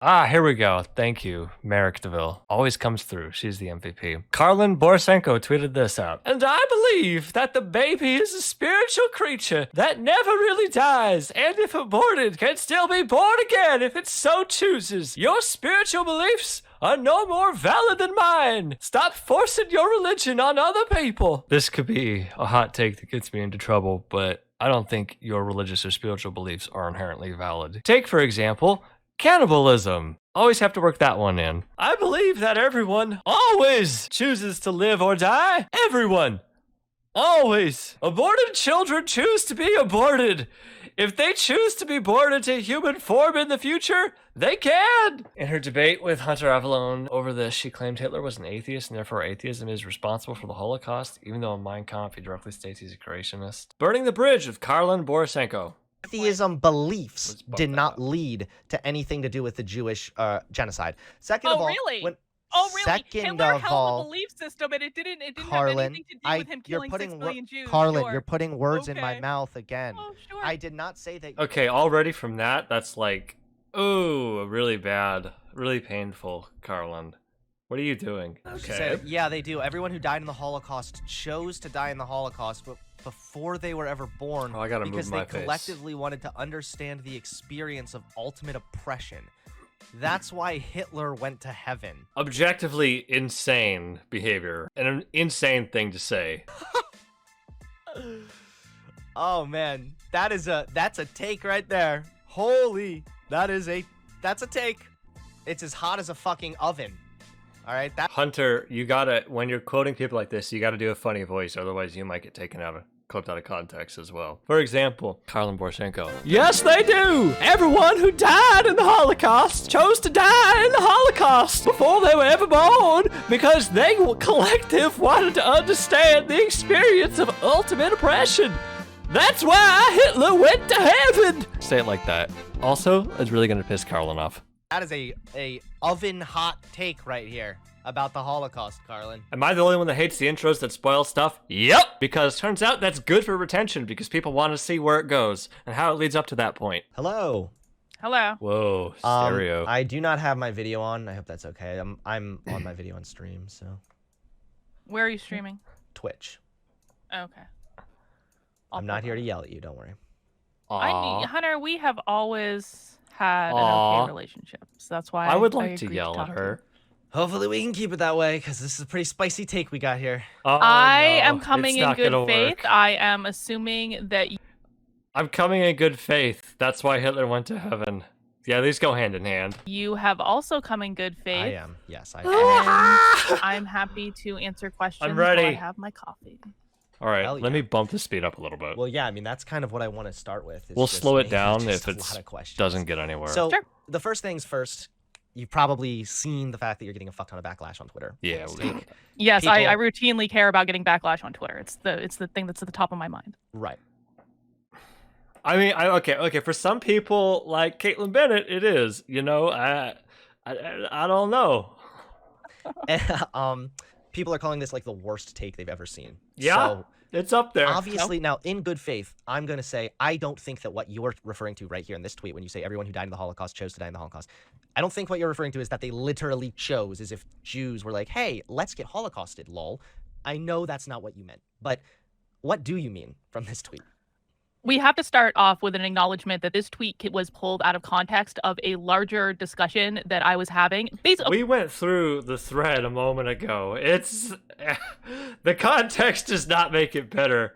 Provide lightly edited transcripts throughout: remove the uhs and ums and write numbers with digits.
Ah, here we go. Thank you, Merrick DeVille. Always comes through. She's the MVP. Karlyn Borysenko tweeted this out. And I believe that the baby is a spiritual creature that never really dies, and if aborted, can still be born again if it so chooses. Your spiritual beliefs are no more valid than mine. Stop forcing your religion on other people. This could be a hot take that gets me into trouble, but I don't think your religious or spiritual beliefs are inherently valid. Take, for example, cannibalism. Always have to work that one in. I believe that everyone always chooses to live or die. Everyone. Always. Aborted children choose to be aborted. If they choose to be born into human form in the future, they can. In her debate with Hunter Avallone over this, she claimed Hitler was an atheist and therefore atheism is responsible for the Holocaust, even though in Mein Kampf he directly states he's a creationist. Burning the Bridge with Karlyn Borysenko. Atheism beliefs did not lead to anything to do with the Jewish genocide. Second of all, really? Second Hitler of held all, a belief system, and it didn't have Karlyn, anything to do with him killing 6 million Jews. Karlyn, Sure. you're putting words in my Okay. mouth again. Oh, sure. I did not say that. Okay, already from that's like, ooh, really bad, really painful, Karlyn. What are you doing? She Okay. said, yeah, they do. Everyone who died in the Holocaust chose to die in the Holocaust, but before they were ever born, Oh, I gotta because move they my face. collectively wanted to understand the experience of ultimate oppression. That's why Hitler went to heaven. Objectively insane behavior and an insane thing to say. Oh man, that's a take right there. Holy, that's a take. It's as hot as a fucking oven. All right, Hunter, you gotta, when you're quoting people like this, you gotta do a funny voice, otherwise you might get clipped out of context as well. For example, Karlyn Borysenko. Yes, they do! Everyone who died in the Holocaust chose to die in the Holocaust before they were ever born because they collective wanted to understand the experience of ultimate oppression. That's why Hitler went to heaven! Say it like that. Also, it's really gonna piss Karlyn off. that is a oven hot take right here about the Holocaust, Karlyn. Am I the only one that hates the intros that spoil stuff? Yep! Because turns out that's good for retention because people want to see where it goes and how it leads up to that point. Hello. Hello. Whoa, stereo. I do not have my video on. I hope that's okay. I'm on my video on stream, so Where are you streaming? Twitch. Okay. I'm not here to yell at you. Don't worry. Aw. Hunter, we have always had an Aw. okay relationship, so that's why I would like to agreed yell talk at to you. her. Hopefully we can keep it that way, because this is a pretty spicy take we got here. Oh, I no, am coming it's in not good gonna faith. work. I am assuming that I'm coming in good faith. That's why Hitler went to heaven. Yeah, these go hand in hand. you have also come in good faith. I am. Yes, I am. And I'm happy to answer questions ready. while I have my coffee. All right, Hell let yeah. me bump the speed up a little bit. Well, yeah, I mean, that's kind of what I want to start with. Is We'll just slow it maybe down just if a it lot of questions. doesn't get anywhere. So, Sure. the first things first, you've probably seen the fact that you're getting a fuck ton of backlash on Twitter. yeah, Yes, I People- routinely care about getting backlash on Twitter. It's the thing that's at the top of my mind. Right. I mean, okay. For some people, like Caitlin Bennett, it is. You know, I don't know. People are calling this like the worst take they've ever seen. Yeah, So, it's up there. obviously, now, in good faith, I'm going to say I don't think that what you're referring to right here in this tweet, when you say everyone who died in the Holocaust chose to die in the Holocaust, I don't think what you're referring to is that they literally chose, as if Jews were like, hey, let's get Holocausted, lol. I know that's not what you meant, but what do you mean from this tweet? We have to start off with an acknowledgement that this tweet was pulled out of context of a larger discussion that I was having. Basically, We went through the thread a moment ago. It's the context does not make it better.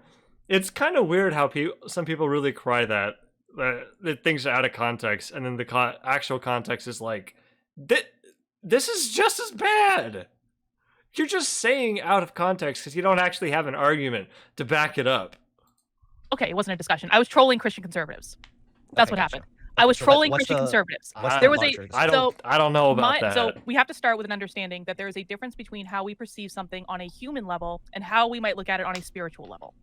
It's kind of weird how some people really cry that things are out of context, and then the actual context is like, this is just as bad. You're just saying out of context because you don't actually have an argument to back it up. okay, it wasn't a discussion. I was trolling Christian conservatives. That's Okay, what gotcha. happened. I was So trolling what's Christian the- conservatives. what's There the was a larger I discussion? don't know about that. So we have to start with an understanding that there is a difference between how we perceive something on a human level and how we might look at it on a spiritual level.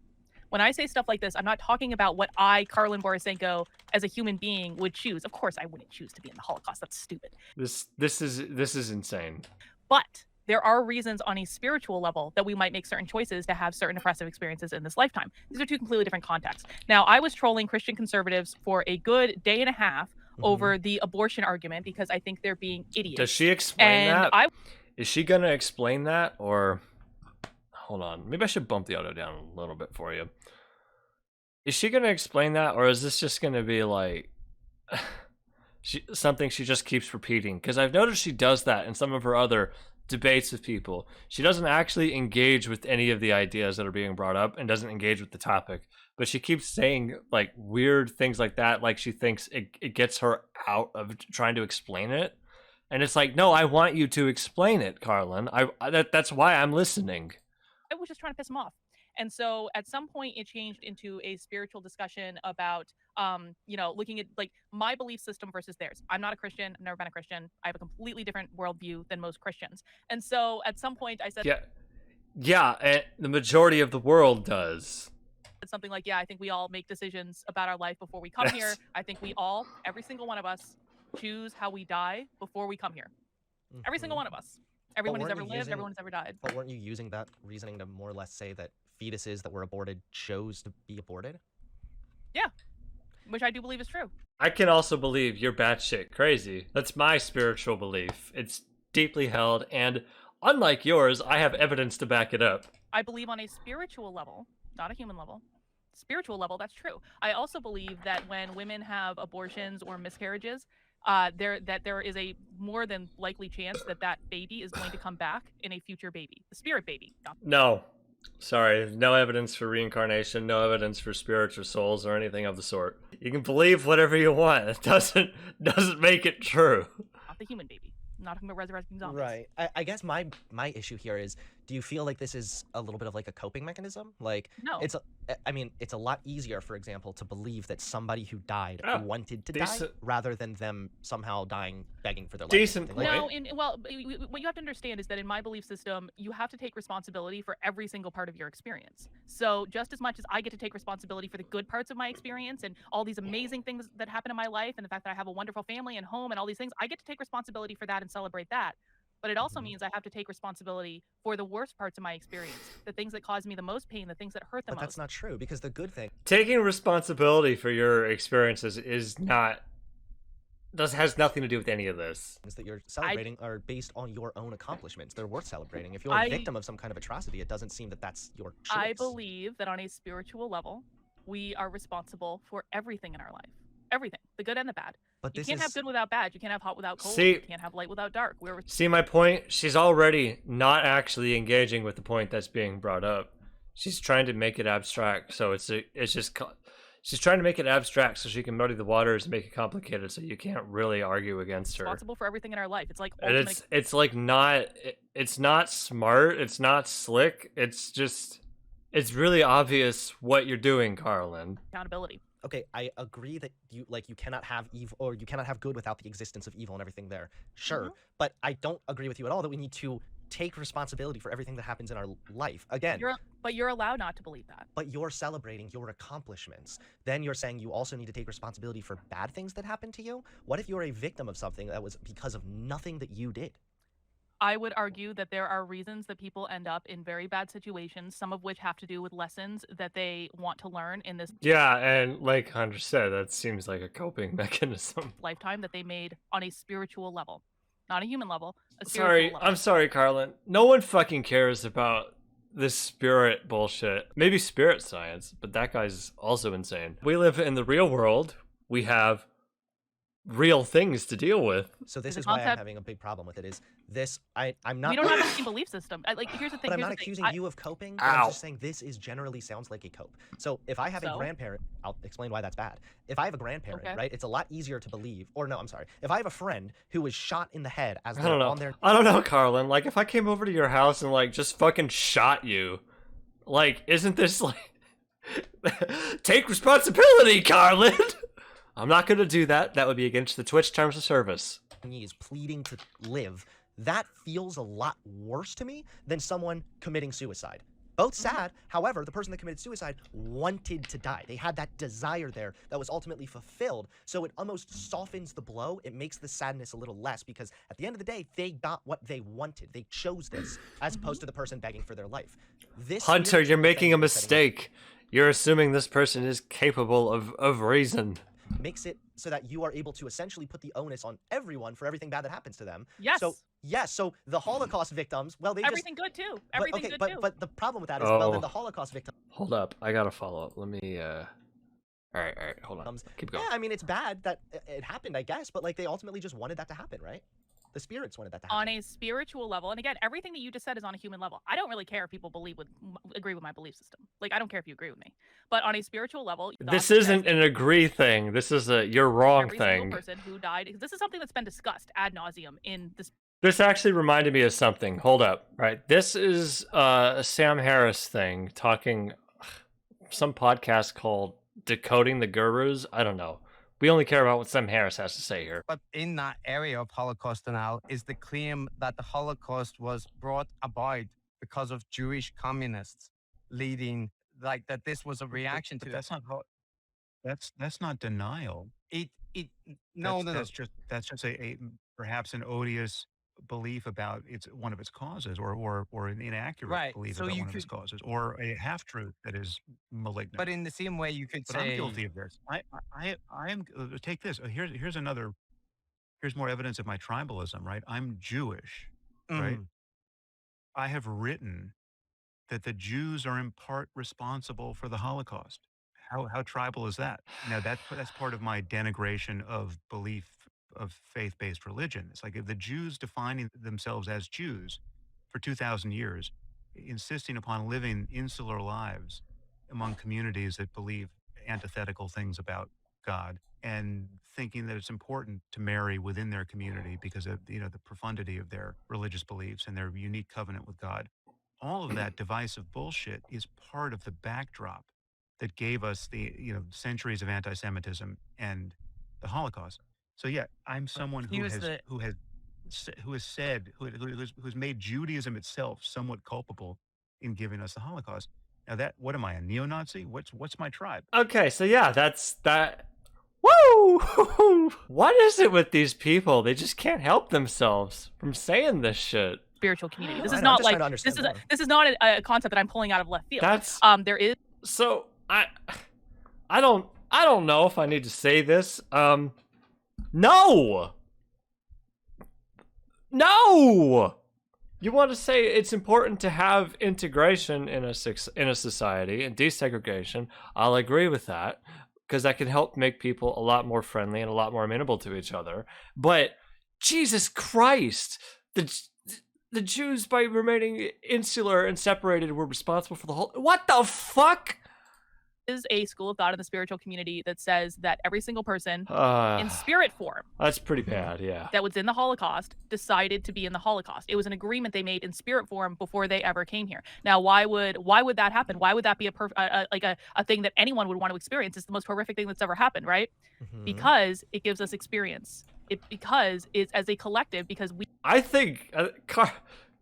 When I say stuff like this, I'm not talking about what I, Karlyn Borysenko, as a human being would choose. Of course, I wouldn't choose to be in the Holocaust. That's stupid. This is insane. But there are reasons on a spiritual level that we might make certain choices to have certain oppressive experiences in this lifetime. These are two completely different contexts. Now, I was trolling Christian conservatives for a good day and a half over the abortion argument because I think they're being idiots. Does she explain And that? Is she gonna explain that, or hold on? Maybe I should bump the audio down a little bit for you. Is she gonna explain that, or is this just gonna be like something she just keeps repeating? Because I've noticed she does that in some of her other debates with people. She doesn't actually engage with any of the ideas that are being brought up and doesn't engage with the topic, but she keeps saying like weird things like that, like she thinks it gets her out of trying to explain it. And it's like, no, I want you to explain it, Karlyn. That's why I'm listening. I was just trying to piss him off. And so at some point it changed into a spiritual discussion about, looking at like my belief system versus theirs. I'm not a Christian. I've never been a Christian. I have a completely different worldview than most Christians. And so at some point I said, yeah, and the majority of the world does. Something like, I think we all make decisions about our life before we come here. I think we all, every single one of us, choose how we die before we come here. Every single one of us. Everyone who's ever lived, everyone who's ever died. But weren't you using that reasoning to more or less say that fetuses that were aborted chose to be aborted? Yeah, which I do believe is true. I can also believe you're batshit crazy. That's my spiritual belief. It's deeply held, and unlike yours, I have evidence to back it up. I believe on a spiritual level, not a human level. Spiritual level, that's true. I also believe that when women have abortions or miscarriages, there is a more than likely chance that baby is going to come back in a future baby, the spirit baby. No, sorry, no evidence for reincarnation, no evidence for spiritual souls or anything of the sort. You can believe whatever you want. It doesn't make it true. Not the human baby. Not talking about resurrecting zombies. Right. I guess my issue here is, do you feel like this is a little bit of like a coping mechanism? Like, no. It's a lot easier, for example, to believe that somebody who died wanted to die rather than them somehow dying begging for their life. Decent point. No, what you have to understand is that in my belief system, you have to take responsibility for every single part of your experience. So just as much as I get to take responsibility for the good parts of my experience and all these amazing things that happen in my life and the fact that I have a wonderful family and home and all these things, I get to take responsibility for that and celebrate that. But it also means I have to take responsibility for the worst parts of my experience, the things that cause me the most pain, the things that hurt the most. But that's not true, because the good thing... Taking responsibility for your experiences has nothing to do with any of this. ...that you're celebrating are based on your own accomplishments. They're worth celebrating. If you're a victim of some kind of atrocity, it doesn't seem that that's your choice. I believe that on a spiritual level, we are responsible for everything in our life. Everything, the good and the bad. But you can't have good without bad. You can't have hot without cold. See, you can't have light without dark. See my point? She's already not actually engaging with the point that's being brought up. She's trying to make it abstract, so she's trying to make it abstract so she can muddy the waters and make it complicated, so you can't really argue against her. Responsible for everything in our life. It's like it's like not. It's not smart. It's not slick. It's really obvious what you're doing, Karlyn. Accountability. Okay, I agree that you cannot have evil, or you cannot have good without the existence of evil and everything there. Sure, but I don't agree with you at all that we need to take responsibility for everything that happens in our life. Again, but you're allowed not to believe that. But you're celebrating your accomplishments. Then you're saying you also need to take responsibility for bad things that happen to you? What if you're a victim of something that was because of nothing that you did? I would argue that there are reasons that people end up in very bad situations, some of which have to do with lessons that they want to learn in this and like Hunter said, that seems like a coping mechanism. Lifetime that they made on a spiritual level. Not a human level, a spiritual level. I'm sorry, Karlyn. No one fucking cares about this spirit bullshit. Maybe spirit science, but that guy's also insane. We live in the real world. We have real things to deal with. So this is why I'm having a big problem with it, is this, I'm not... We don't have the same belief system. Here's the thing. But I'm not accusing you of coping, but I'm just saying this is generally sounds like a cope. So if I have a grandparent, I'll explain why that's bad. If I have a grandparent, right, it's a lot easier to believe, or no, I'm sorry. If I have a friend who was shot in the head as they're on their... I don't know, Karlyn. Like, if I came over to your house and, like, just fucking shot you, like, isn't this, like... Take responsibility, Karlyn! I'm not going to do that. That would be against the Twitch terms of service. He is pleading to live. That feels a lot worse to me than someone committing suicide. Both sad, however, the person that committed suicide wanted to die. They had that desire there that was ultimately fulfilled, so it almost softens the blow. It makes the sadness a little less, because at the end of the day, they got what they wanted. They chose this, as opposed to the person begging for their life. Hunter, you're making a mistake. You're assuming this person is capable of reason. Makes it so that you are able to essentially put the onus on everyone for everything bad that happens to them. Yes. So yes, so the Holocaust victims, well, they Everything good too. but, Everything okay, good too. but the problem with that is, well, then Oh. the Holocaust victims. Hold up, I gotta follow up. Let me. All right, hold on. Keep going. Yeah, I mean, it's bad that it happened, I guess, but like they ultimately just wanted that to happen, right? The spirits wanted that to happen. On a spiritual level, and again, everything that you just said is on a human level. I don't really care if people agree with my belief system. Like, I don't care if you agree with me. But on a spiritual level, This isn't an agree thing. This is a you're wrong every thing. single person who died. This is something that's been discussed ad nauseum in this. This actually reminded me of something. Hold up, right? This is a Sam Harris thing talking some podcast called Decoding the Gurus. I don't know. We only care about what Sam Harris has to say here. But in that area of Holocaust denial is the claim that the Holocaust was brought about because of Jewish communists leading, like that this was a reaction But to that's not that's not denial. no. That's just a perhaps an odious belief about one of its causes, or an inaccurate Right, belief so about you one of its causes, or a half truth that is malignant. But in the same way, you could But say I'm guilty of this. I am. Take this. Here's another. Here's more evidence of my tribalism. Right. I'm Jewish. Right. Mhm. I have written that the Jews are in part responsible for the Holocaust. How tribal is that? Now that's part of my denigration of belief of faith-based religion. It's like if the Jews defining themselves as Jews for 2,000 years, insisting upon living insular lives among communities that believe antithetical things about God, and thinking that it's important to marry within their community because of the profundity of their religious beliefs and their unique covenant with God. All of that divisive bullshit is part of the backdrop that gave us the centuries of anti-Semitism and the Holocaust. So yeah, I'm someone who Here's has the- who's made Judaism itself somewhat culpable in giving us the Holocaust. Now what am I, a neo-Nazi? What's my tribe? Okay, so yeah, that's that. Woo! What is it with these people? They just can't help themselves from saying this shit. Spiritual community. This I is know, I'm not just like trying to understand this is more. this is not a concept that I'm pulling out of left field. That's There is so I don't know if I need to say this. No. You want to say it's important to have integration in a society and desegregation. I'll agree with that because that can help make people a lot more friendly and a lot more amenable to each other. But Jesus Christ, the Jews, by remaining insular and separated, were responsible for the whole. What the fuck? is a school of thought in the spiritual community that says that every single person in spirit form That's pretty bad, yeah. that was in the Holocaust decided to be in the Holocaust. It was an agreement they made in spirit form before they ever came here. Now, why would that happen? Why would that be a thing that anyone would want to experience? It's the most horrific thing that's ever happened, right? Mhm. Because it gives us experience. Because it's as a collective, because we I think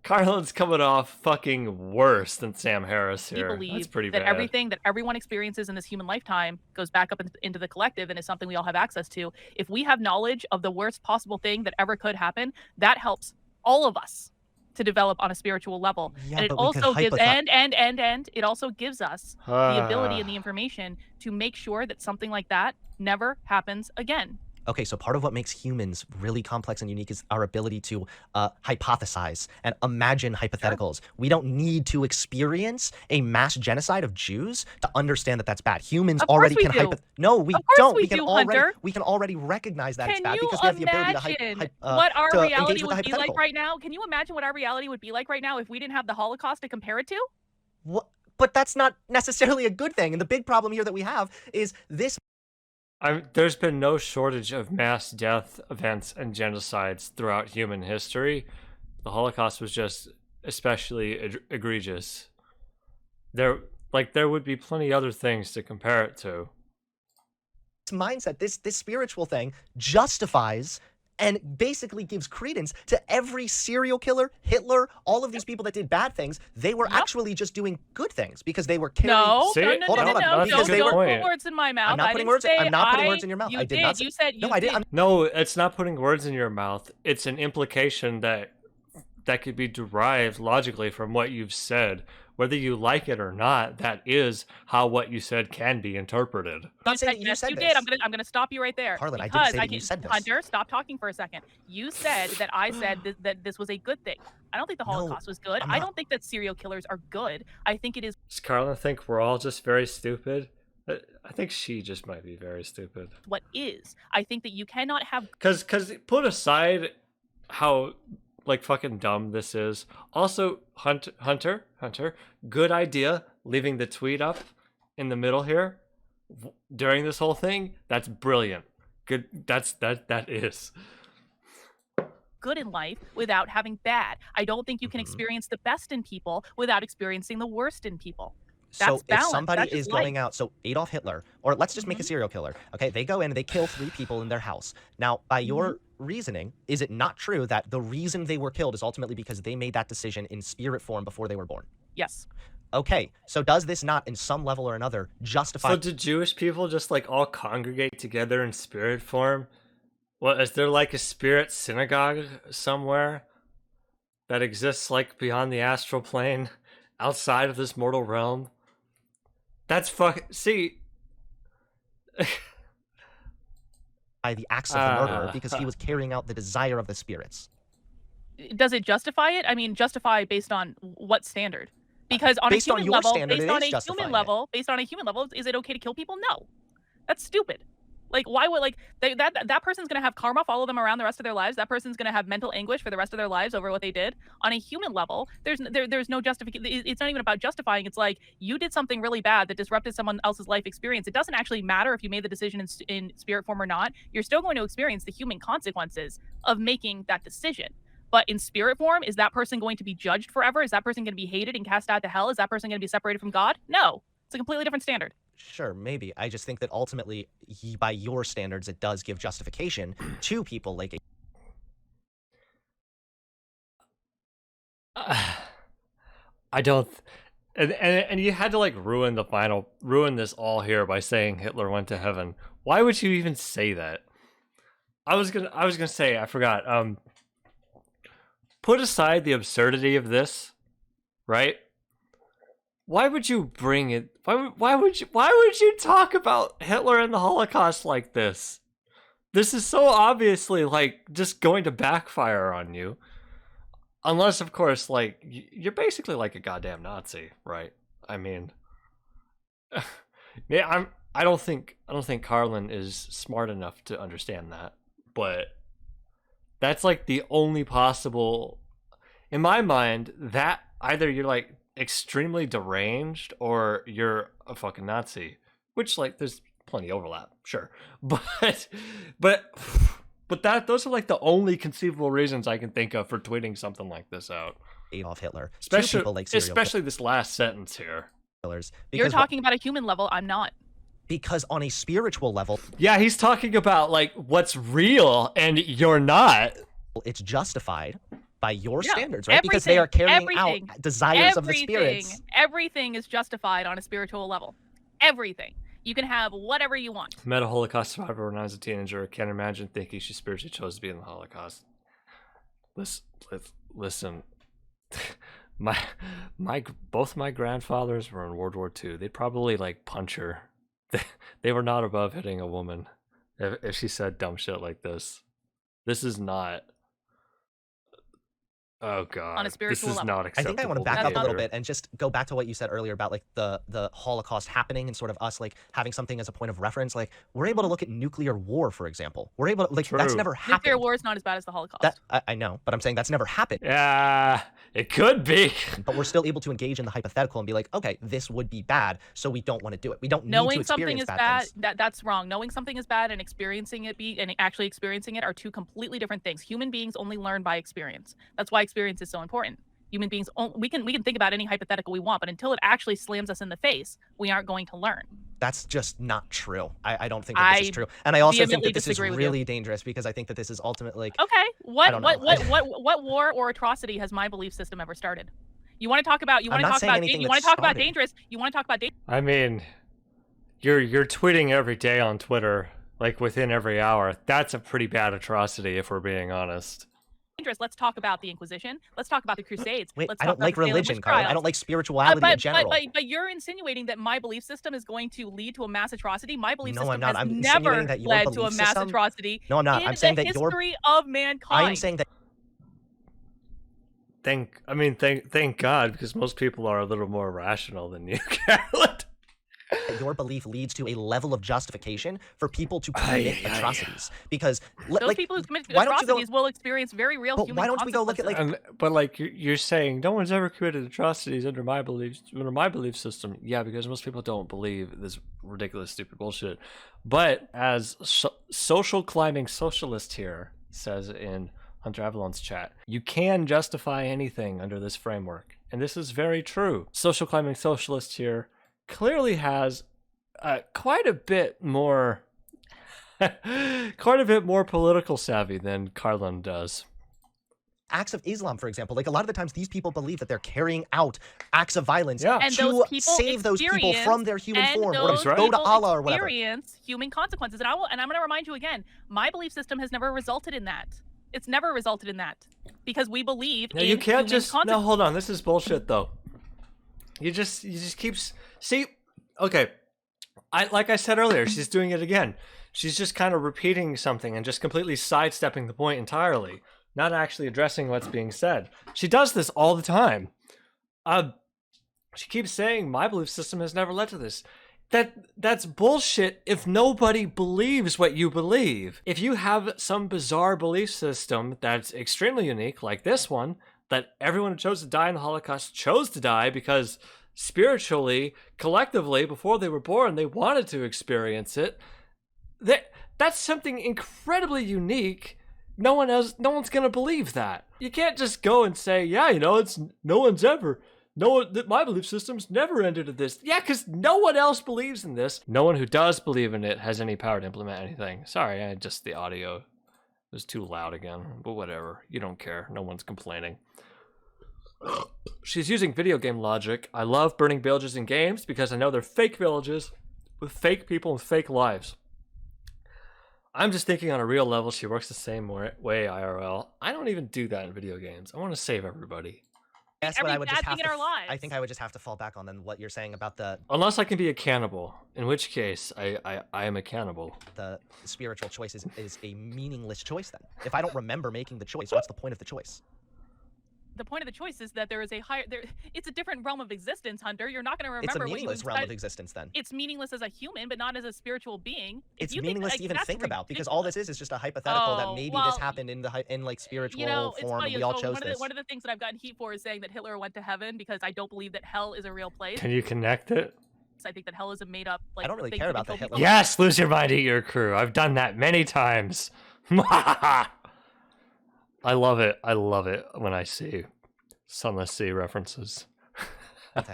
Karlyn's coming off fucking worse than Sam Harris here. That's believe pretty that bad. everything that everyone experiences in this human lifetime goes back up into the collective and is something we all have access to. If we have knowledge of the worst possible thing that ever could happen, that helps all of us to develop on a spiritual level. Yeah, And it but we could also gives hypothet- it also gives us the ability and the information to make sure that something like that never happens again. Okay, so part of what makes humans really complex and unique is our ability to hypothesize and imagine hypotheticals. We don't need to experience a mass genocide of Jews to understand that that's bad. Humans Of course already we can do. No, we Of course don't. we can do, already Hunter. we can already recognize that it's Can bad you because we have the ability to imagine what our to engage reality with the would be like hypothetical. right now? Can you imagine what our reality would be like right now if we didn't have the Holocaust to compare it to? What? But that's not necessarily a good thing. And the big problem here that we have is this. There's been no shortage of mass death events and genocides throughout human history. The Holocaust was just especially egregious. There would be plenty other things to compare it to. Mindset, this spiritual thing justifies and basically gives credence to every serial killer, Hitler, all of these people that did bad things. They were actually just doing good things because they were carrying. No, See? no, Hold on, hold on. Because they don't were- put words in my mouth. I'm not I putting didn't words. say I'm not putting words in your mouth. You I did did. not say. You said you No, I did. didn't. No, it's not putting words in your mouth. It's an implication that could be derived logically from what you've said, whether you like it or not, that is how what you said can be interpreted. I'm not saying that you Yes, said you this. did. I'm gonna stop you right there. Karlyn, I didn't because say that you said this. Hunter, stop talking for a second. You said that I said that this was a good thing. I don't think the No, Holocaust was good. I'm I not- don't think that serial killers are good. I think it is Does Karlyn think we're all just very stupid? I think she just might be very stupid. what is. I think that you cannot have Cause put aside how like fucking dumb this is. Also, Hunter, good idea leaving the tweet up in the middle here during this whole thing. That's brilliant. Good. That is. good in life without having bad. I don't think you can experience the best in people without experiencing the worst in people. So That's if balance. somebody That's is just going life. out, so Adolf Hitler, or let's just make a serial killer. Okay, they go in and they kill 3 people in their house. Now, by your reasoning, is it not true that the reason they were killed is ultimately because they made that decision in spirit form before they were born? Yes. Okay, so does this not, in some level or another, justify? So do Jewish people just like all congregate together in spirit form? What is there like a spirit synagogue somewhere that exists like beyond the astral plane, outside of this mortal realm? That's see. By the acts of the murderer because he was carrying out the desire of the spirits. Does it justify it? I mean, justify based on what standard? Because on Based a on human your level, standard, based it on is a justifying human it. level, based on a human level, is it okay to kill people? No, that's stupid. Like, why would that person's gonna have karma follow them around the rest of their lives? That person's gonna have mental anguish for the rest of their lives over what they did. On a human level, there's no justification. It's not even about justifying. It's like you did something really bad that disrupted someone else's life experience. It doesn't actually matter if you made the decision in spirit form or not. You're still going to experience the human consequences of making that decision. But in spirit form, is that person going to be judged forever? Is that person going to be hated and cast out to hell? Is that person going to be separated from God? No, it's a completely different standard. Sure, maybe. I just think that ultimately, by your standards, it does give justification to people like. I don't. And you had to like ruin this all here by saying Hitler went to heaven. Why would you even say that? I was gonna say, I forgot. Put aside the absurdity of this, right? Why would you bring it? Why would you talk about Hitler and the Holocaust like this? This is so obviously like just going to backfire on you. Unless, of course, like you're basically like a goddamn Nazi, right? I mean, yeah, I don't think Karlyn is smart enough to understand that, but that's like the only possible, in my mind, that either you're like extremely deranged or you're a fucking Nazi, which like there's plenty of overlap, sure, but those are like the only conceivable reasons I can think of for tweeting something like this out. Adolf Hitler. Especially, people like serial especially this last sentence here. killers. You're talking about a human level. I'm not. Because on a spiritual level, Yeah, he's talking about like what's real, and you're not. it's justified by your Yeah, standards, right? Because they are carrying out desires of the spirits. Everything is justified on a spiritual level. Everything. You can have whatever you want. Met a Holocaust survivor when I was a teenager. Can't imagine thinking she spiritually chose to be in the Holocaust. Listen. Both my grandfathers were in World War II. They'd probably like punch her. They were not above hitting a woman if she said dumb shit like this. This is not. Oh god, On a spiritual this is level. not I acceptable. think I want to back up a behavior. little bit and just go back to what you said earlier about like the Holocaust happening and sort of us like having something as a point of reference. Like we're able to look at nuclear war, for example. We're able to like that's True. never happened. Nuclear war is not as bad as the Holocaust. That I know, but I'm saying that's never happened. Yeah, it could be. But we're still able to engage in the hypothetical and be like, okay, this would be bad, so we don't want to do it. We don't need to Knowing experience something is bad bad, things. that's wrong. Knowing something is bad and experiencing it and actually experiencing it are two completely different things. Human beings only learn by experience. That's why experience is so important. Human beings, we can think about any hypothetical we want, but until it actually slams us in the face, we aren't going to learn. That's just not true. I don't think that this is I true. And I also think vehemently that this is disagree with you. really dangerous because I think that this is ultimately like Okay, don't know. what war or atrocity has my belief system ever started? You want to talk about I'm not saying anything you want that to talk about started. dangerous? You want to talk about dangerous? I mean, you're tweeting every day on Twitter, like within every hour. That's a pretty bad atrocity, if we're being honest. let's talk about the Inquisition. Let's talk about the Crusades. Wait, Let's I talk don't about like the Salem religion, witch Karlyn. I trials. don't like spirituality in general. But you're insinuating that my belief system is going to lead to a mass atrocity. My belief No, system I'm not. has I'm never insinuating that your led to a belief mass system- atrocity No, I'm not. in I'm saying the that your- history of mankind. I am saying that Thank God, because most people are a little more rational than you, Karlyn. your belief leads to a level of justification for people to commit Ay. atrocities. Because Those people who commit why don't you go- atrocities will experience very real But human why don't we go look at, consequences. But like you're saying, no one's ever committed atrocities under my belief system. Yeah, because most people don't believe this ridiculous, stupid bullshit. But as social climbing socialist here says in Hunter Avallone's chat, you can justify anything under this framework, and this is very true. Social climbing socialist here clearly has quite a bit more political savvy than Karlyn does. acts of Islam, for example, like a lot of the times these people believe that they're carrying out acts of violence Yeah. And to those people save those people from their human and form, those or go to people Allah or whatever. experience human consequences. And I'm going to remind you again, my belief system has never resulted in that. It's never resulted in that because we believe No, in you can't human just no. consequences. Hold on, this is bullshit though. You just keep see. Okay, like I said earlier, she's doing it again. She's just kind of repeating something and just completely sidestepping the point entirely, not actually addressing what's being said. She does this all the time. She keeps saying my belief system has never led to this. That's bullshit if nobody believes what you believe. If you have some bizarre belief system that's extremely unique, like this one, that everyone who chose to die in the Holocaust chose to die because spiritually, collectively, before they were born, they wanted to experience it. That's something incredibly unique. No one's gonna believe that. You can't just go and say, yeah, it's my belief system's never entered this. Yeah, because no one else believes in this. No one who does believe in it has any power to implement anything. Sorry, the audio was too loud again, but whatever. You don't care. No one's complaining. She's using video game logic. I love burning villages in games because I know they're fake villages with fake people and fake lives. I'm just thinking on a real level, she works the same way IRL. I don't even do that in video games. I want to save everybody. That's Every what I would just bad have thing to. in our lives. I think I would just have to fall back on then what you're saying about the Unless I can be a cannibal, in which case I am a cannibal. spiritual choice is a meaningless choice. Then, if I don't remember making the choice, what's the point of the choice? The point of the choice is that there is it's a different realm of existence, Hunter. You're not going to remember It's a what you meaningless realm decided- of existence. Then It's meaningless as a human, but not as a spiritual being. If it's you meaningless think, to even that's think about because all this is just a hypothetical that maybe this happened in spiritual it's form funny. and we all so chose this. one of the things that I've gotten heat for is saying that Hitler went to heaven because I don't believe that hell is a real place. Can you connect it? I think that hell is a made up. I don't really thing care to about the control Hitler. people. Yes, lose your mind, eat your crew. I've done that many times. I love it. I love it when I see Sunless Sea references.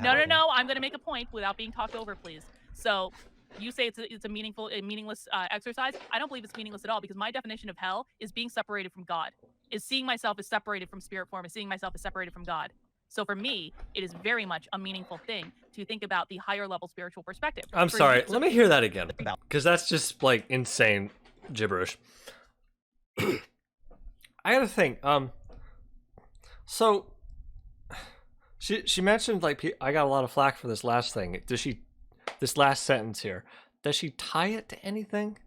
No. I'm going to make a point without being talked over, please. So, you say it's a meaningless exercise. I don't believe it's meaningless at all because my definition of hell is being separated from God, is seeing myself as separated from spirit form, is seeing myself as separated from God. So for me, it is very much a meaningful thing to think about the higher level spiritual perspective. I'm For sorry. you- Let me hear that again, because that's just like insane gibberish. I gotta think. So she mentioned like I got a lot of flack for this last thing. This last sentence here? Does she tie it to anything?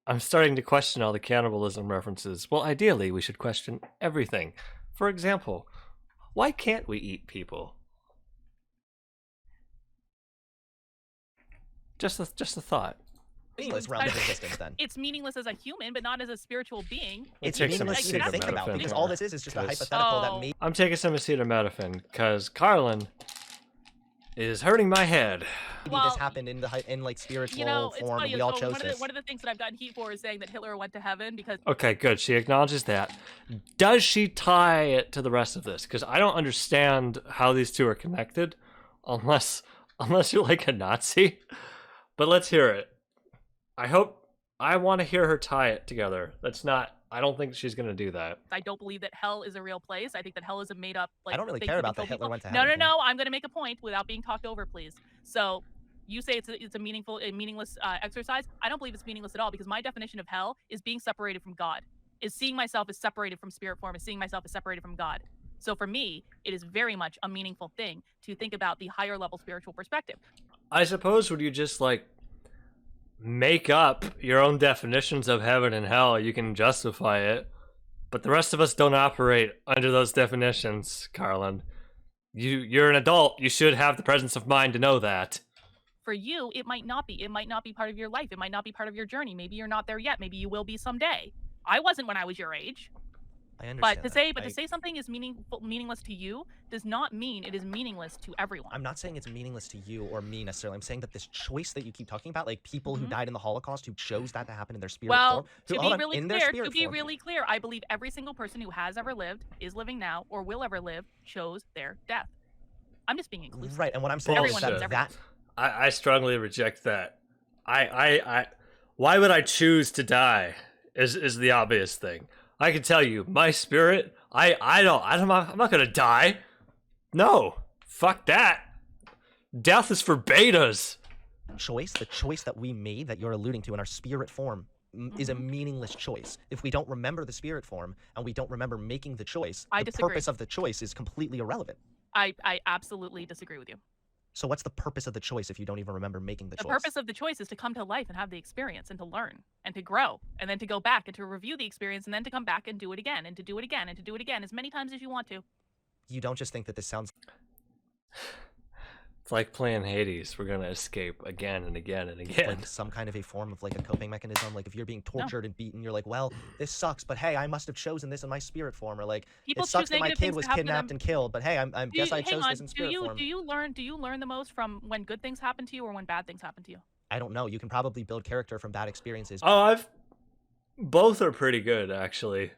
I'm starting to question all the cannibalism references. Well, ideally, we should question everything. For example, why can't we eat people? Just a thought. Meaningless realm of existence. Then It's meaningless as a human, but not as a spiritual being. it's take some meaningless to even acetaminophen think about because all this is just a because- hypothetical that Oh. maybe I'm taking some acetaminophen because Karlyn is hurting my head. this Well, happened in spiritual it's form funny. and we all so chose this. one of the things that I've gotten heat for is saying that Hitler went to heaven because Okay, good. She acknowledges that. Does she tie it to the rest of this? Because I don't understand how these two are connected, unless you're like a Nazi. But let's hear it. I want to hear her tie it together. I don't think she's gonna do that. I don't believe that hell is a real place. I think that hell is a made up. I don't really thing care to about the control Hitler people. went to No. heaven thing. I'm going to make a point without being talked over, please. So, you say it's a meaningless exercise. I don't believe it's meaningless at all because my definition of hell is being separated from God, is seeing myself as separated from spirit form, is seeing myself as separated from God. So for me, it is very much a meaningful thing to think about the higher level spiritual perspective. I suppose when you just like make up your own definitions of heaven and hell, you can justify it. But the rest of us don't operate under those definitions, Karlyn. You're an adult. You should have the presence of mind to know that. For you, it might not be. It might not be part of your life. It might not be part of your journey. Maybe you're not there yet. Maybe you will be someday. I wasn't when I was your age. I understand. But to say something is meaningless to you does not mean it is meaningless to everyone. I'm not saying it's meaningless to you or me necessarily. I'm saying that this choice that you keep talking about, like people who died in the Holocaust who chose that to happen in their spirit form. To be really clear, I believe every single person who has ever lived, is living now, or will ever live, chose their death. I'm just being inclusive. Right, and what I'm saying is that I strongly reject that. Why would I choose to die? Is the obvious thing. I can tell you, my spirit, I'm not gonna die. No, fuck that. Death is for betas. the choice that we made that you're alluding to in our spirit form is a meaningless choice. If we don't remember the spirit form and we don't remember making the choice, the purpose of the choice is completely irrelevant. I absolutely disagree with you. So what's the purpose of the choice if you don't even remember making the choice? The purpose of the choice is to come to life and have the experience and to learn and to grow and then to go back and to review the experience and then to come back and do it again and to do it again and to do it again as many times as you want to. You don't just think that this sounds... It's like playing Hades. We're gonna escape again and again and again. Like some kind of a form of like a coping mechanism. Like if you're being tortured and beaten, you're like, well, this sucks, but hey, I must have chosen this in my spirit form. Or like, people it sucks that my kid was kidnapped and and killed, but hey, I guess I chose this in spirit form. Do you learn the most from when good things happen to you or when bad things happen to you? I don't know. You can probably build character from bad experiences. Oh, both are pretty good actually.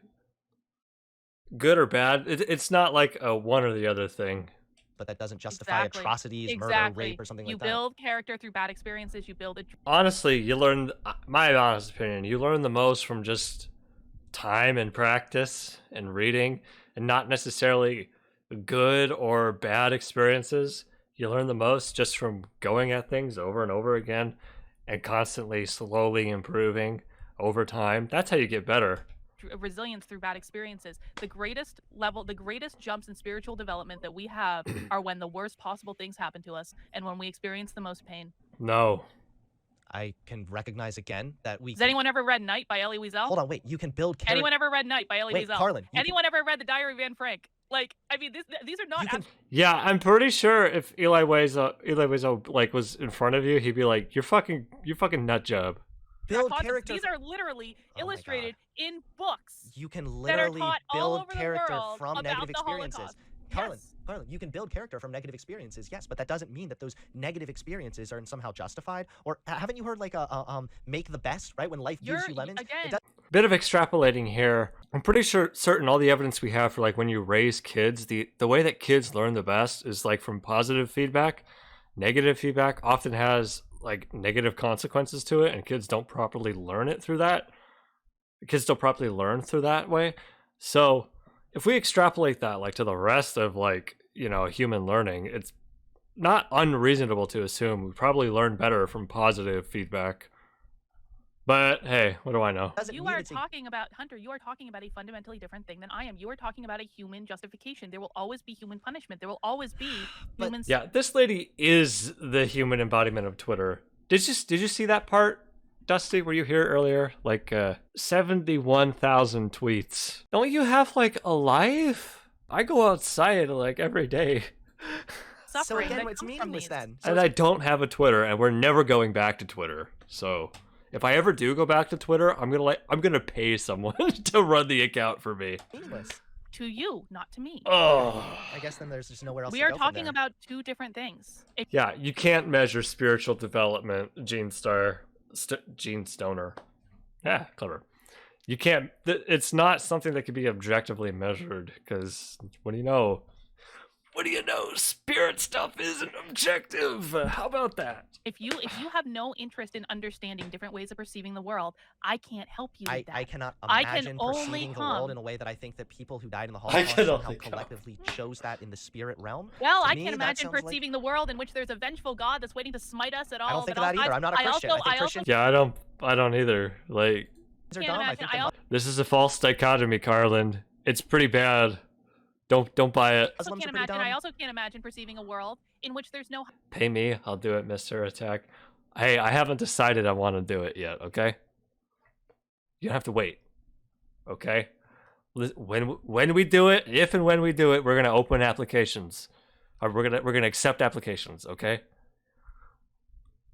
Good or bad, it's not like a one or the other thing. But that doesn't justify atrocities, murder, rape, or something like that. You build character through bad experiences. You build it. Honestly, you learn, my honest opinion, you learn the most from just time and practice and reading, and not necessarily good or bad experiences. You learn the most just from going at things over and over again and constantly slowly improving over time. That's how you get better. Resilience through bad experiences. The greatest jumps in spiritual development that we have are when the worst possible things happen to us and when we experience the most pain. No. I can recognize again that we... Has anyone ever read Night by Elie Wiesel? Hold on, wait. You can build character... Anyone ever read Night by Elie Wiesel? Karlyn, anyone ever read The Diary of Anne Frank? Like, I mean, these are not... Yeah, I'm pretty sure if Elie Wiesel like was in front of you, he'd be like, "You're fucking nut job." Build character. These are literally illustrated in books. You can literally build character from negative experiences. Karlyn, you can build character from negative experiences, yes, but that doesn't mean that those negative experiences are somehow justified. Or haven't you heard like make the best, right? When life gives you lemons. Bit of extrapolating here. I'm pretty certain all the evidence we have for like when you raise kids, the way that kids learn the best is like from positive feedback. Negative feedback often has like negative consequences to it, and kids don't properly learn it through that. Kids don't properly learn through that way. So if we extrapolate that like to the rest of like, you know, human learning, it's not unreasonable to assume we probably learn better from positive feedback. But hey, what do I know? You are talking about, Hunter, you are talking about a fundamentally different thing than I am. You are talking about a human justification. There will always be human punishment. There will always be human... Yeah, this lady is the human embodiment of Twitter. Did you see that part, Dusty? Were you here earlier? Like 71,000 tweets. Don't you have like a life? I go outside like every day. So again, it's meaningless then. And I don't have a Twitter, and we're never going back to Twitter. So if I ever do go back to Twitter, I'm gonna pay someone to run the account for me. Meaningless. To you, not to me. Oh. I guess then there's just nowhere else. We are talking about two different things. Yeah, you can't measure spiritual development, Gene Stoner. Yeah, clever. You can't. It's not something that can be objectively measured because what do you know? What do you know? Spirit stuff isn't objective. How about that? If you have no interest in understanding different ways of perceiving the world, I can't help you with that. I cannot imagine perceiving the world in a way that I think that people who died in the Holocaust somehow collectively chose that in the spirit realm. Well, I can imagine perceiving the world in which there's a vengeful God that's waiting to smite us at all. I don't think of that either. I'm not a Christian. I think Christians... Yeah, I don't either. Like, are Can't dumb. I imagine. think I the also This is a false dichotomy, Karlyn. It's pretty bad. Don't buy it. Muslims can't are pretty imagine. I dumb. also can't imagine perceiving a world in which there's no. Pay me, I'll do it, Mr. Attack. Hey, I haven't decided I want to do it yet, okay? You have to wait. Okay? When we do it, if and when we do it, we're gonna open applications. We're gonna accept applications, okay?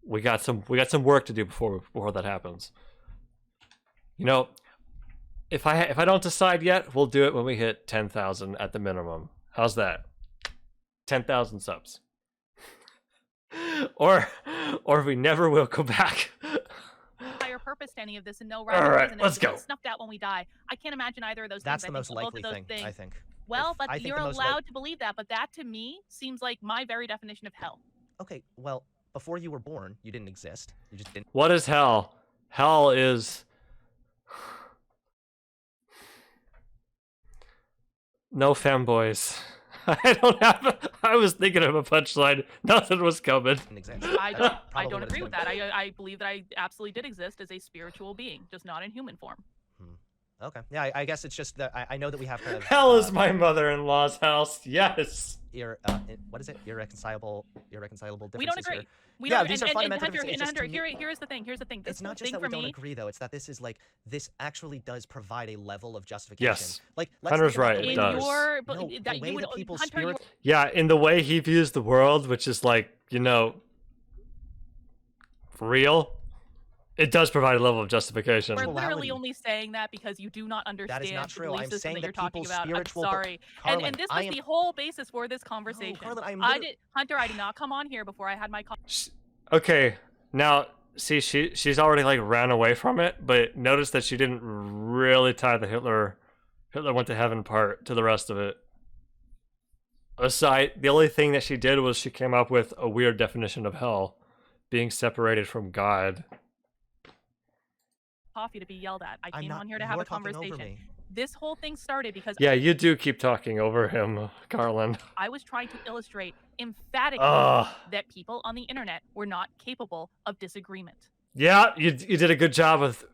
We got some work to do before that happens. You know, if I don't decide yet, we'll do it when we hit 10,000 at the minimum. How's that? 10,000 subs. or we never will go back. Higher purpose to any of this and no All rhyme or right, reason. let's It'll go. get snuffed out when we die. I can't imagine either of those That's things. the most likely both of thing, those I things. think. Well, I but think you're the most allowed to believe that. But that to me seems like my very definition of hell. Okay, well, before you were born, you didn't exist. You just didn't. What is hell? Hell is no femboys. I was thinking of a punchline. Nothing was coming. Exist. I That's don't. I probably don't what it's agree with gonna that. be. I believe that I absolutely did exist as a spiritual being, just not in human form. Okay. Yeah, I guess it's just that I know that we have kind of Hell is my mother-in-law's house. Yes. what is it? Irreconcilable differences We don't agree. here. We Yeah, don't. these are and fundamental Hunter, differences. It's just to me- here's the thing. Here's the thing. This It's not whole just thing that for we don't me. agree, though. It's that this actually does provide a level of justification. Yes. Like Hunter's think about right, the it way in does. your No, that the you way would that people's Hunter, spirits. Yeah, in the way he views the world, which is like, real, it does provide a level of justification. we're Morality. literally only saying that because you do not understand That is not the true. belief I'm system saying that that you're talking people's about. I'm spiritual- sorry. Karlyn, And this I was am- the whole basis for this conversation. Karlyn, I'm I literally- did, Hunter. I did not come on here before I had my. Okay, now see, she's already like ran away from it, but notice that she didn't really tie the Hitler went to heaven part to the rest of it. Aside, the only thing that she did was she came up with a weird definition of hell, being separated from God. Coffee to be yelled at. I I'm came not. on here to have you're a talking over conversation. me. This whole thing started because Yeah, you do keep talking over him, Karlyn. I was trying to illustrate emphatically Ugh. that people on the internet were not capable of disagreement. Yeah, you did a good job with.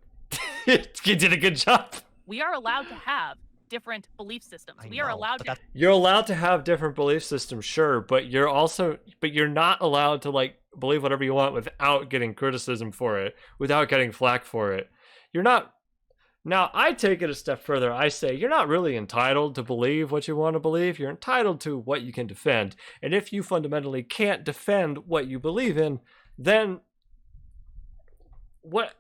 You did a good job. We are allowed to have different belief systems. I We are know, allowed but to. that's- You're allowed to have different belief systems, sure, but you're not allowed to like believe whatever you want without getting criticism for it, without getting flack for it. You're not. Now, I take it a step further. I say you're not really entitled to believe what you want to believe. You're entitled to what you can defend. And if you fundamentally can't defend what you believe in, then what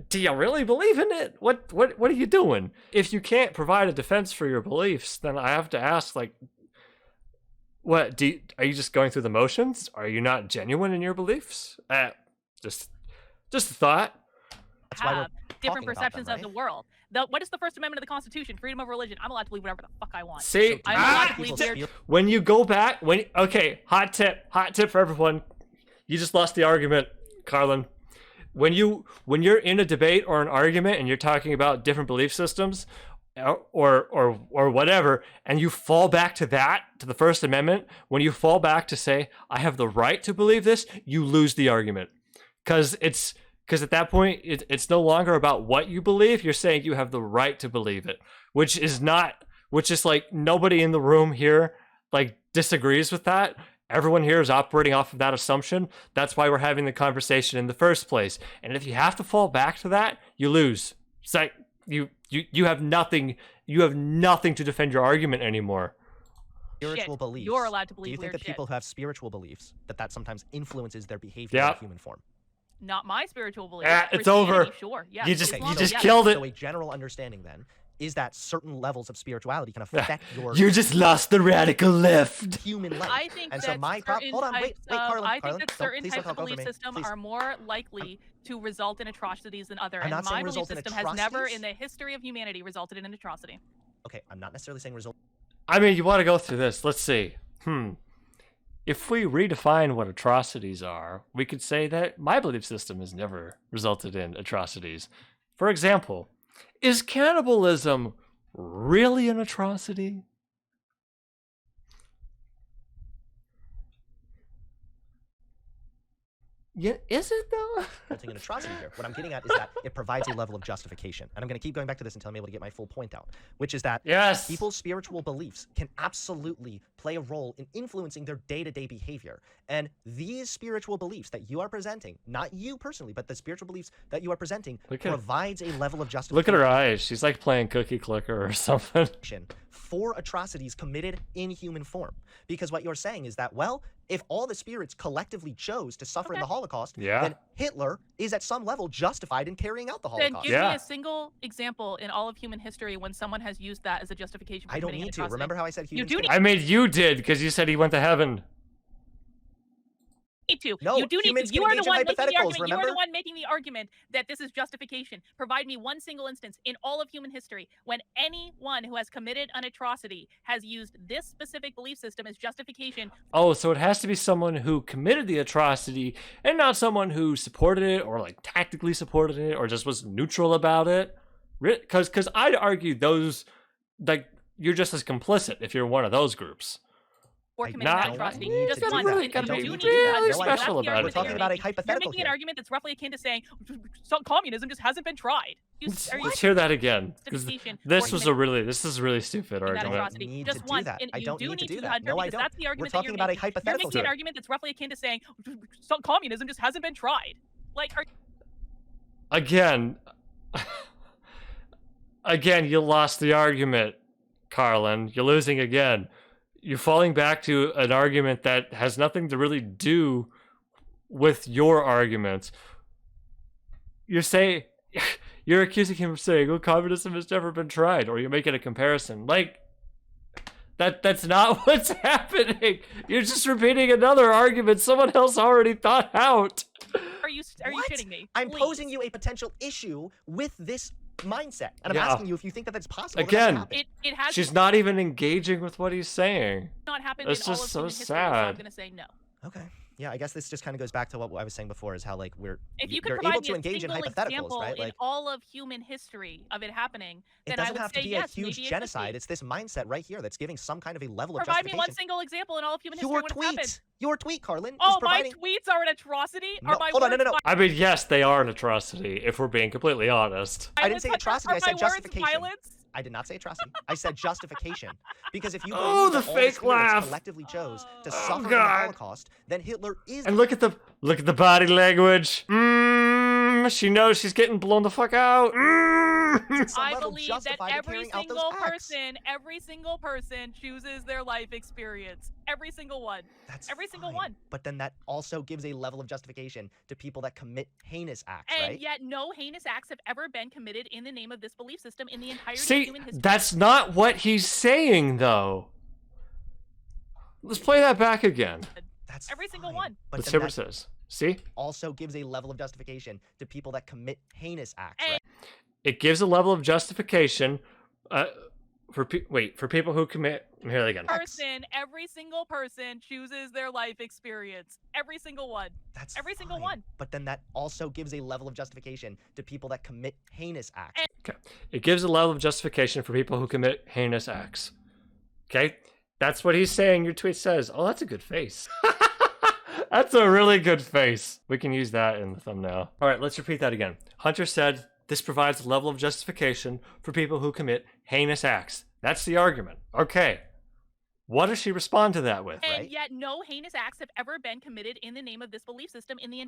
do you really believe in it? What are you doing? If you can't provide a defense for your beliefs, then I have to ask, like, are you just going through the motions? Are you not genuine in your beliefs? Just a thought. That's why we're have different talking about perceptions them, of the right? world. What is the First Amendment of the Constitution? Freedom of religion. I'm allowed to believe whatever the fuck I want. See, I'm allowed to People's believe weird. spirit- when you go back, hot tip for everyone. You just lost the argument, Karlyn. When you're in a debate or an argument and you're talking about different belief systems or whatever, and you fall back to the First Amendment, when you fall back to say, I have the right to believe this, you lose the argument. Because at that point, it's no longer about what you believe. You're saying you have the right to believe it, which is like nobody in the room here like disagrees with that. Everyone here is operating off of that assumption. That's why we're having the conversation in the first place. And if you have to fall back to that, you lose. It's like you have nothing. You have nothing to defend your argument anymore. spiritual Shit. beliefs. You're allowed to Do believe you think weird that shit. people who have spiritual beliefs that sometimes influences their behavior Yeah. in human form? Not my spiritual beliefs. It's over. Christianity, Sure. Yeah. You just Islam, just yes. killed it. So a general understanding then is that certain levels of spirituality can affect your You just lost the radical left. human life. I think and that so my prop. certain Hold on, wait, types Karlyn, of, I think Karlyn, that don't- certain please types don't of talk over belief me. systems Please. are more likely to result in atrocities than other. I'm And not my saying belief result in system has never, atrocities. in the history of humanity, resulted in an atrocity. Okay, I'm not necessarily saying result. I mean, you want to go through this. Let's see. If we redefine what atrocities are, we could say that my belief system has never resulted in atrocities. For example, is cannibalism really an atrocity? Yeah, is it though? Resulting in atrocity here. What I'm getting at is that it provides a level of justification. And I'm going to keep going back to this until I'm able to get my full point out, which is that Yes. people's spiritual beliefs can absolutely play a role in influencing their day-to-day behavior. And these spiritual beliefs that you are presenting, not you personally, but the spiritual beliefs that you are presenting, provides a level of justification. Look at her eyes. She's like playing Cookie Clicker or something. For atrocities committed in human form. Because what you're saying is that, well, if all the spirits collectively chose to suffer in the Holocaust, then Hitler is at some level justified in carrying out the Holocaust. Then give me a single example in all of human history when someone has used that as a justification for I don't committing need an to. Remember how I said humans? You do need I mean, you did, because you said he went to heaven. to. No, you do need humans to. You can are the engage in one making the hypotheticals, argument. You are remember? the one making the argument that this is justification. Provide me one single instance in all of human history when anyone who has committed an atrocity has used this specific belief system as justification. Oh, so it has to be someone who committed the atrocity and not someone who supported it or like tactically supported it or just was neutral about it. Because I'd argue those, like, you're just as complicit if you're one of those groups. Or committing an atrocity. Just one. Really And gotta you be do need to really do that. special That's the about argument it. that We're talking about a You're hypothetical making an here. argument that's roughly akin to saying communism just hasn't been tried. Let's hear that again. 'Cause this is a really stupid that argument. atrocity. Need Just to do once. that. And I you don't do need to do to, that. Hunter, No, I because don't. that's the argument We're that talking you're about a making. hypothetical You're making an here. argument that's roughly akin to saying communism just hasn't been tried. Like, Again, you lost the argument, Karlyn. You're losing again. You're falling back to an argument that has nothing to really do with your argument. You're accusing him of saying, "Oh, communism has never been tried," or you're making a comparison. Like, that's not what's happening. You're just repeating another argument someone else already thought out. are you shitting me? I'm Please. posing you a potential issue with this mindset, and I'm asking you if you think that that's possible. Again, It has she's not even engaging with what he's saying. not happened That's in all just of so human history, so I'm sad. gonna say no. Okay. Yeah, I guess this just kind of goes back to what I was saying before, is how like If you could you're provide able me to a engage in single hypotheticals, example right? in Like, all of human history of it happening, it then I doesn't would have say to be yes, a huge maybe it could genocide. be. It's this mindset right here that's giving some kind of a level of Provide me justification. one single example in all of human history Your when it's happened. Your tweet, Karlyn, Oh, is providing. my tweets are an atrocity? No, Are my hold on, no, words no, no. I mean, yes, they are an atrocity, if we're being completely honest. I didn't say violence? atrocity, I Are said my words justification. violence? I did not say atrocity. I said justification. Because if you Oh, believe the that all fake the spirits laugh. collectively chose to Oh, suffer in the God. Holocaust, then Hitler is. And look at the body language. She knows she's getting blown the fuck out. at some I level believe that justified in every carrying out those single acts. person chooses their life experience. Every single one. That's every single fine. one. But then that also gives a level of justification to people that commit heinous acts, And right? yet no heinous acts have ever been committed in the name of this belief system in the entirety of See, human history. that's not what he's saying, though. Let's play that back again. That's every single fine. one. But Let's then hear what it that says. See? also gives a level of justification to people that commit heinous acts, And- right? It gives a level of justification for people who commit. Here they go. Every single person chooses their life experience. Every single one. That's every single fine. one. But then that also gives a level of justification to people that commit heinous acts. Okay. It gives a level of justification for people who commit heinous acts. Okay? That's what he's saying. Your tweet says. Oh, that's a good face. That's a really good face. We can use that in the thumbnail. All right, let's repeat that again. Hunter said this provides a level of justification for people who commit heinous acts. That's the argument. Okay. What does she respond to that with? And yet no heinous acts have ever been committed in the name of this belief system in the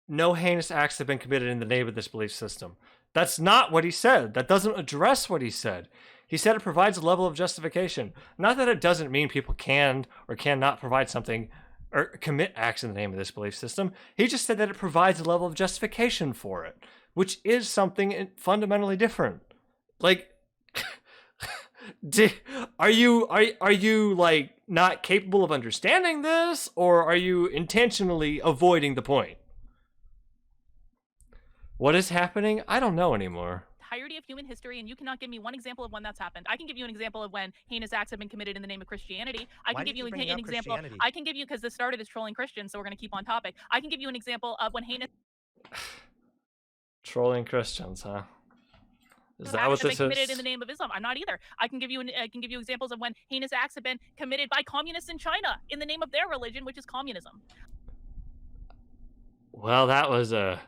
No heinous acts have been committed in the name of this belief system. That's not what he said. That doesn't address what he said. He said it provides a level of justification. Not that it doesn't mean people can or cannot provide something or commit acts in the name of this belief system. He just said that it provides a level of justification for it, which is something fundamentally different. Like, are you like not capable of understanding this, or are you intentionally avoiding the point? What is happening? I don't know anymore. entirety of human history, and you cannot give me one example of when that's happened. I can give you an example of when heinous acts have been committed in the name of Christianity. I can give you an example. I can give you, because this started as trolling Christians, so we're going to keep on topic. I can give you an example of when heinous Trolling Christians, huh? Is that what acts have this been committed is? in the name of Islam. I'm not either. I can give you examples of when heinous acts have been committed by communists in China in the name of their religion, which is communism. Well, that was a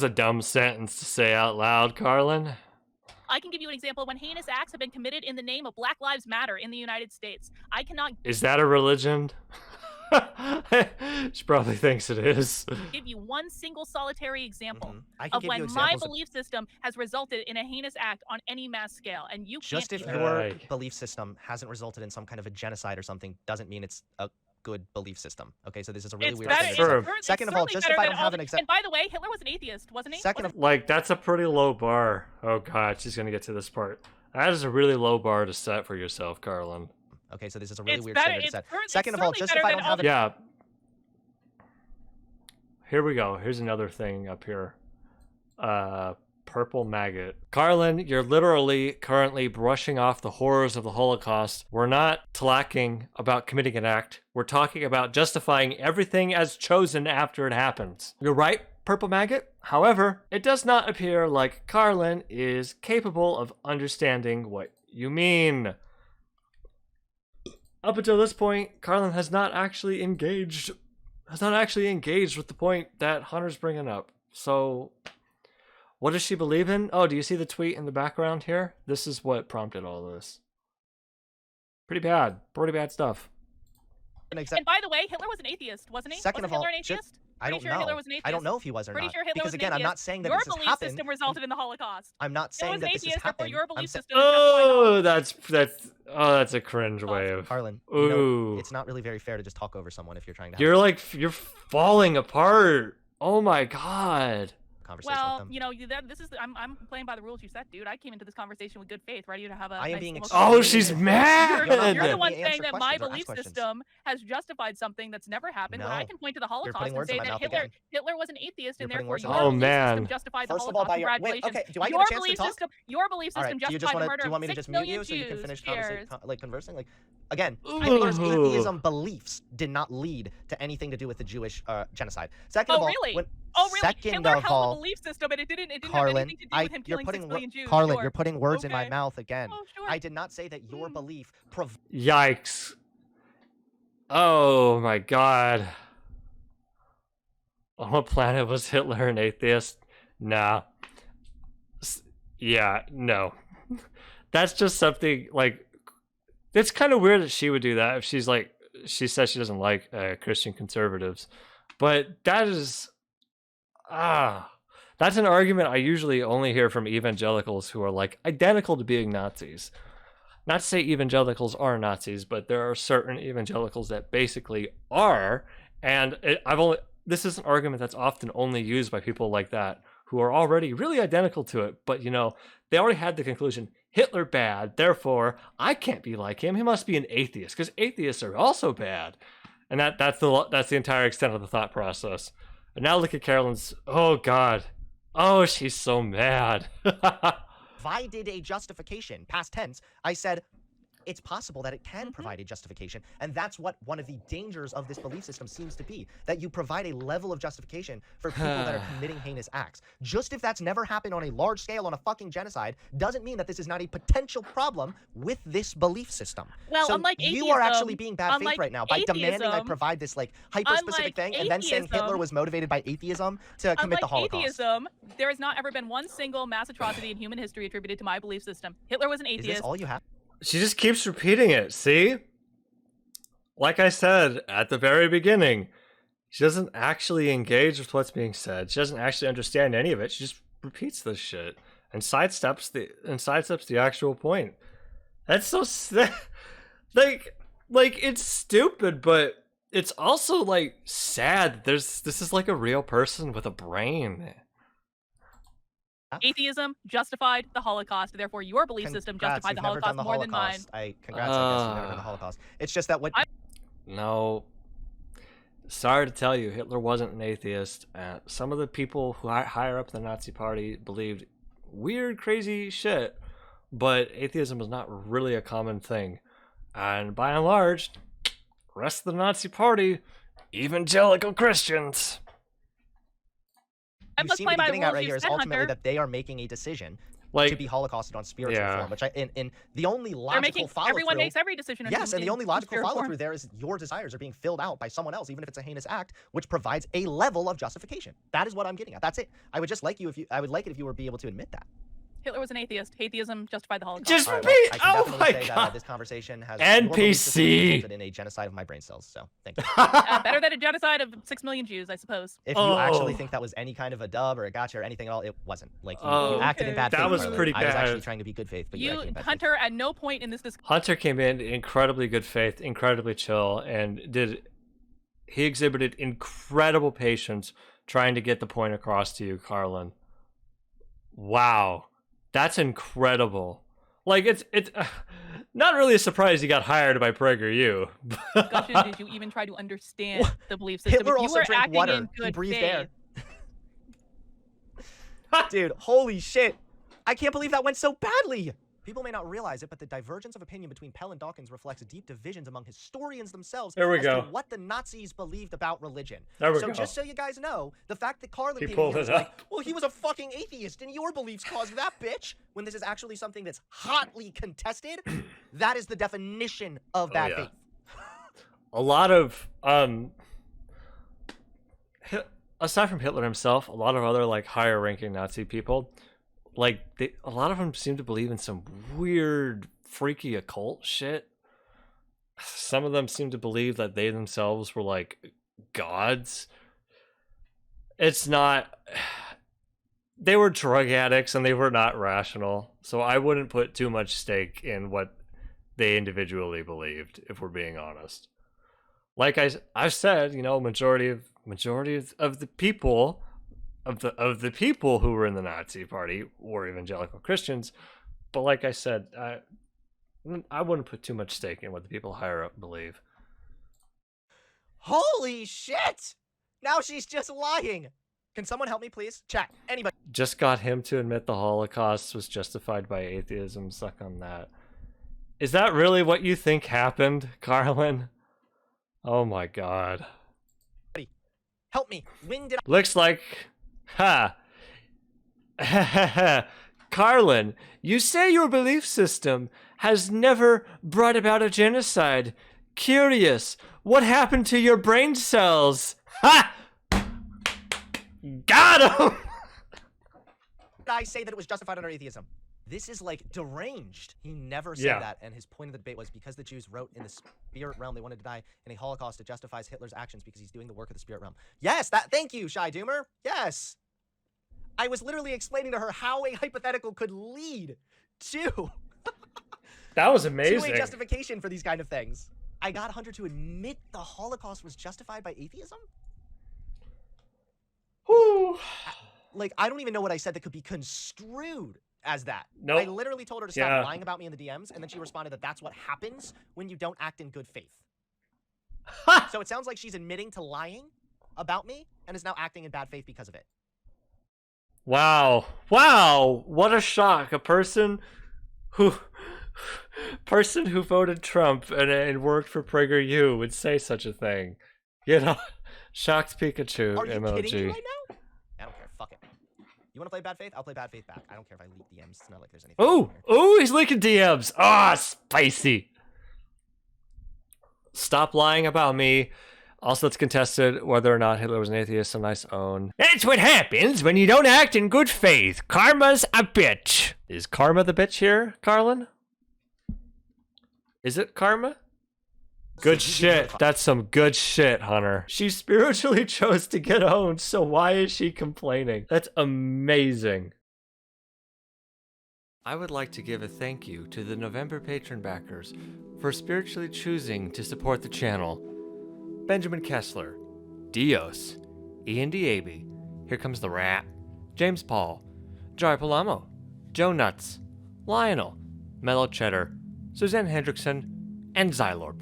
dumb sentence to say out loud, Karlyn. I can give you an example when heinous acts have been committed in the name of Black Lives Matter in the United States. I cannot Is that a religion? She probably thinks it is. give you one single solitary example I can of give when you my examples. belief system has resulted in a heinous act on any mass scale, and you Just can't if do that. your Right. belief system hasn't resulted in some kind of a genocide or something, doesn't mean it's a good belief system. Okay, so this is a really It's weird better. thing. It's Sure. Second of all, certainly just better if I than don't all have the- an And by the way, Hitler was an atheist, wasn't he? Second of Like, that's a pretty low bar. Oh god, she's gonna get to this part. That is a really low bar to set for yourself, Karlyn. Okay, so this is a really It's weird better. standard to It's set. it's Second of all, certainly just better if I than don't all have the- Yeah. Here we go. Here's another thing up here. Purple maggot. Karlyn, you're literally currently brushing off the horrors of the Holocaust. We're not talking about committing an act. We're talking about justifying everything as chosen after it happens. You're right, Purple maggot. However, it does not appear like Karlyn is capable of understanding what you mean. Up until this point, Karlyn has not actually engaged with the point that Hunter's bringing up. So, what does she believe in? Oh, do you see the tweet in the background here? This is what prompted all this. Pretty bad stuff. an And example. by the way, Hitler was an atheist, wasn't he? Second Wasn't of all, Hitler an ju- atheist? I don't Pretty sure know. Hitler was an I don't atheist. know if he was or Pretty not. sure Hitler Because was an again, I'm atheist. not saying that Your this has belief happened. system resulted in the Holocaust. I'm not Hitler saying was that an this has atheist, therefore happened. your belief I'm sa- system is justified in Oh, that's a cringe way of. Karlyn, Ooh. it's not really very fair to just talk over someone if you're trying to have You're falling apart. Oh my god. a conversation Well, with them. you know, this is I'm playing by the rules you set, dude. I came into this conversation with good faith, ready to have a. I am nice being smoke- Oh, she's You're mad. not You're letting the one me saying answer that my questions or ask belief questions. system has justified something that's never happened. When I No. can point to the Holocaust putting and words in say my that mouth Hitler again. Hitler was an atheist, You're and putting therefore words in your my mouth. belief Oh, system man. justified the First of all, Holocaust. by your- wait, Congratulations. okay, do I get a your chance to belief talk? system, your belief All system right, do you justified just the want to murder do you want of me to 6 just mute million you so you can Jews? finish Cheers. conversing? Like again, Ooh. Hitler's atheism beliefs did not lead to anything to do with the Jewish genocide. Second of Oh all, really? Oh really? second Hitler of held all, a belief system, and it didn't have Karlyn, anything to do with him you're killing 6 putting million Jews. Karlyn, Sure. you're putting words in my Okay. mouth again. Oh sure. I did not say that your belief Yikes. Oh my god. On what planet was Hitler an atheist? Nah. Yeah, no. That's just something like. It's kind of weird that she would do that if she's like. She says she doesn't like Christian conservatives. But that is. That's an argument I usually only hear from evangelicals who are like identical to being Nazis. Not to say evangelicals are Nazis, but there are certain evangelicals that basically are, and this is an argument that's often only used by people like that who are already really identical to it, but you know, they already had the conclusion, Hitler bad, therefore I can't be like him, he must be an atheist, because atheists are also bad. And that's the entire extent of the thought process. And now look at Carolyn's, oh god. Oh, she's so mad. provided a justification, past tense, I said it's possible that it can provide a justification. And that's what one of the dangers of this belief system seems to be, that you provide a level of justification for people that are committing heinous acts. Just if that's never happened on a large scale on a fucking genocide, doesn't mean that this is not a potential problem with this belief system. Well, so unlike you are atheism- actually being bad faith unlike right now by demanding I atheism- provide this like hyper-specific unlike thing and then saying Hitler atheism- was motivated by atheism to commit the Unlike Holocaust. atheism, there has not ever been one single mass atrocity in human history attributed to my belief system. Hitler was an Is atheist. this all you have? She just keeps repeating it, see? Like I said at the very beginning, she doesn't actually engage with what's being said. She doesn't actually understand any of it. She just repeats this shit and sidesteps the actual point. That's so like it's stupid, but it's also like sad. This is like a real person with a brain. Atheism justified the Holocaust, therefore your belief system Congrats, justified the you've never done Holocaust more than mine. Congrats, I guess you've never done the Holocaust. It's just that what No. Sorry to tell you, Hitler wasn't an atheist. Some of the people who are higher up in the Nazi Party believed weird, crazy shit, but atheism was not really a common thing. And by and large, rest of the Nazi Party, evangelical Christians. I'm you just seem to playing be by the getting at rules right you here is said, ultimately Hunter. that they are making a decision Like, to be holocausted on spiritual form, which in the only They're logical making follow-through. everyone makes every decision. Yes, and the only logical spirit form. follow-through there is your desires are being filled out by someone else, even if it's a heinous act, which provides a level of justification. That is what I'm getting at. That's it. I would just like you if you. I would like it if you were able to admit that. Hitler was an atheist. Atheism justified the Holocaust. Just All right, repeat. well, I can Oh definitely my say god. that this conversation has NPC. resulted in a genocide of my brain cells. So thank you. Better than a genocide of 6 million Jews, I suppose. If you actually Oh. think that was any kind of a dub or a gotcha or anything at all, it wasn't. Like you, Oh, you acted in bad faith. that was Karlyn. pretty I was actually bad. trying to be good faith, but you You, acted in bad faith. Hunter, at no point in this discussion. Hunter came in incredibly good faith, incredibly chill, and he exhibited incredible patience trying to get the point across to you, Karlyn. Wow. That's incredible. Like, it's not really a surprise he got hired by PragerU. discussion did you even try to understand the belief system? Hitler If you also were drank acting water. in He good breathed faith, air. Dude, holy shit. I can't believe that went so badly. People may not realize it, but the divergence of opinion between Pell and Dawkins reflects deep divisions among historians themselves There we as go. to what the Nazis believed about religion. There we So go. just so you guys know, the fact that Karlyn He came pulled in here was it like, up. well, he was a fucking atheist and your beliefs caused that, bitch, when this is actually something that's hotly contested, that is the definition of bad yeah. faith. A lot of aside from Hitler himself, a lot of other like higher ranking Nazi people, like a lot of them seem to believe in some weird freaky occult shit. Some of them seem to believe that they themselves were like gods. It's not, they were drug addicts and they were not rational, so I wouldn't put too much stake in what they individually believed, if we're being honest. Like I've said, you know, majority of the people of the people who were in the Nazi Party were evangelical Christians, but like I said, I wouldn't put too much stake in what the people higher up believe. Holy shit! Now she's just lying. Can someone help me, please? Chat. Anybody. Just got him to admit the Holocaust was justified by atheism. Suck on that. Is that really what you think happened, Karlyn? Oh my god. Help me. When did I... Looks like... Ha! Karlyn, you say your belief system has never brought about a genocide. Curious, what happened to your brain cells? Ha! Got him! Did I say that it was justified under atheism? This is like deranged. He never said Yeah. that, and his point of the debate was because the Jews wrote in the spirit realm they wanted to die in a Holocaust, it justifies Hitler's actions because he's doing the work of the spirit realm. Yes, that. Thank you, Shy Doomer. Yes. I was literally explaining to her how a hypothetical could lead to That was to amazing. a justification for these kind of things. I got Hunter to admit the Holocaust was justified by atheism? Whew. Like, I don't even know what I said that could be construed as that. Nope. I literally told her to stop Yeah. lying about me in the DMs, and then she responded that that's what happens when you don't act in good faith. So it sounds like she's admitting to lying about me and is now acting in bad faith because of it. Wow. Wow. What a shock. A person who voted Trump and worked for PragerU would say such a thing. You know, shocked Pikachu Are you emoji. kidding me right now? I don't care. Fuck it. You want to play bad faith? I'll play bad faith back. I don't care if I leak DMs. It's not like there's anything. Ooh, in here. ooh, he's leaking DMs. Ah, spicy. Stop lying about me. Also, it's contested whether or not Hitler was an atheist. A nice own. That's what happens when you don't act in good faith. Karma's a bitch. Is karma the bitch here, Karlyn? Is it karma? Good shit. That's some good shit, Hunter. She spiritually chose to get owned, so why is she complaining? That's amazing. I would like to give a thank you to the November patron backers for spiritually choosing to support the channel. Benjamin Kessler, Dios, Ian Diaby, Here Comes the Rat, James Paul, Jai Palamo, Joe Nuts, Lionel, Mellow Cheddar, Suzanne Hendrickson, and Xylorp.